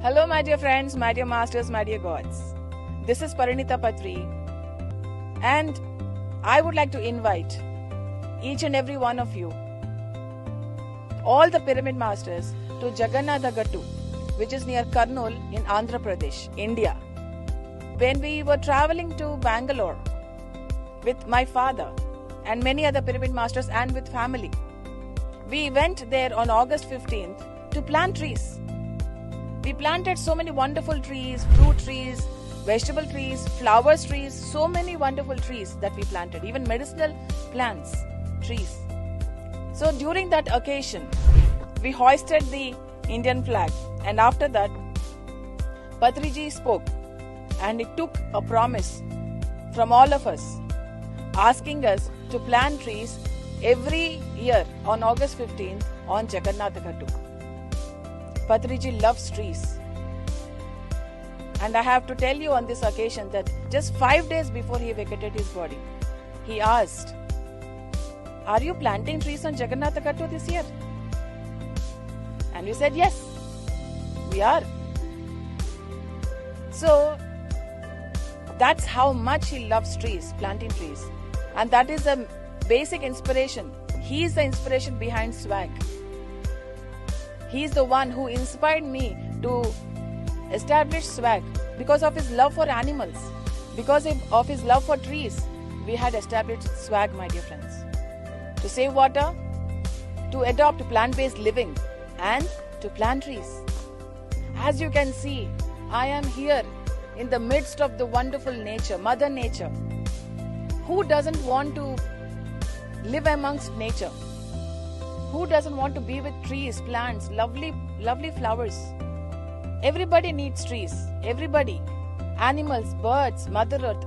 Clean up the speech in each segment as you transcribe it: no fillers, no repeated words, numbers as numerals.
Hello my dear friends, my dear masters, my dear gods. This is Parinitha Patri, and I would like to invite each and every one of you, all the pyramid masters, to Jagannathagattu, which is near Kurnool in Andhra Pradesh, India. When we were traveling to Bangalore with my father and many other pyramid masters and with family, we went there on August 15th to plant trees. We planted so many wonderful trees, fruit trees, vegetable trees, flowers trees, so many wonderful trees that we planted, even medicinal plants, trees. So during that occasion, we hoisted the Indian flag, and after that, Patriji spoke, and he took a promise from all of us, asking us to plant trees every year on August 15th on Jagannathagattu. Patriji loves trees. And I have to tell you on this occasion that just 5 days before he vacated his body, he asked, "Are you planting trees on Jagannathagattu this year?" And we said, "Yes, we are." So, that's how much he loves trees, planting trees. And that is the basic inspiration. He is the inspiration behind swag. He is the one who inspired me to establish swag. Because of his love for animals, because of his love for trees, we had established swag, my dear friends. To save water, to adopt plant-based living, and to plant trees. As you can see, I am here in the midst of the wonderful nature, Mother Nature. Who doesn't want to live amongst nature? Who doesn't want to be with trees, plants, lovely flowers? Everybody needs trees. Everybody. Animals, birds, Mother Earth.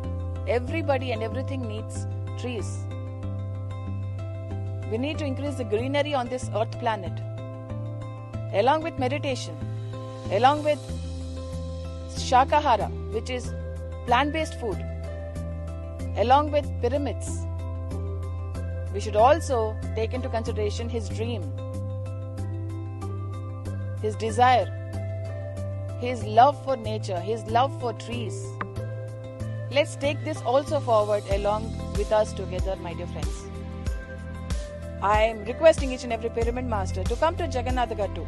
Everybody and everything needs trees. We need to increase the greenery on this earth planet. Along with meditation, along with Shakahara, which is plant-based food, along with pyramids, we should also take into consideration his dream, his desire, his love for nature, his love for trees. Let's take this also forward along with us together, my dear friends. I am requesting each and every pyramid master to come to Jagannathagattu.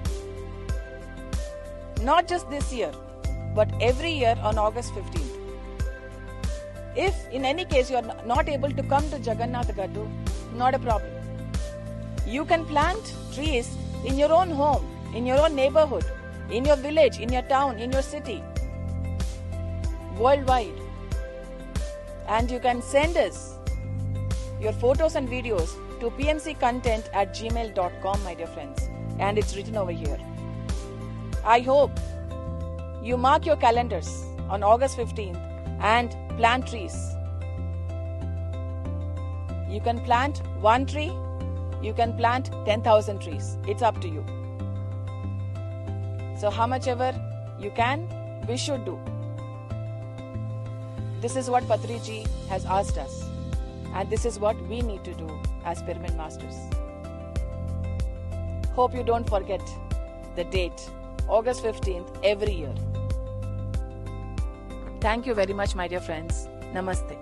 Not just this year, but every year on August 15th. If in any case you are not able to come to Jagannathagattu, not a problem. You can plant trees in your own home, in your own neighborhood, in your village, in your town, in your city, worldwide. And you can send us your photos and videos to pmccontent@gmail.com, my dear friends. And it's written over here. I hope you mark your calendars on August 15th and plant trees. You can plant one tree, you can plant 10,000 trees. It's up to you. So how much ever you can, we should do. This is what Patriji has asked us, and this is what we need to do as pyramid masters. Hope you don't forget the date, August 15th, every year. Thank you very much, my dear friends. Namaste.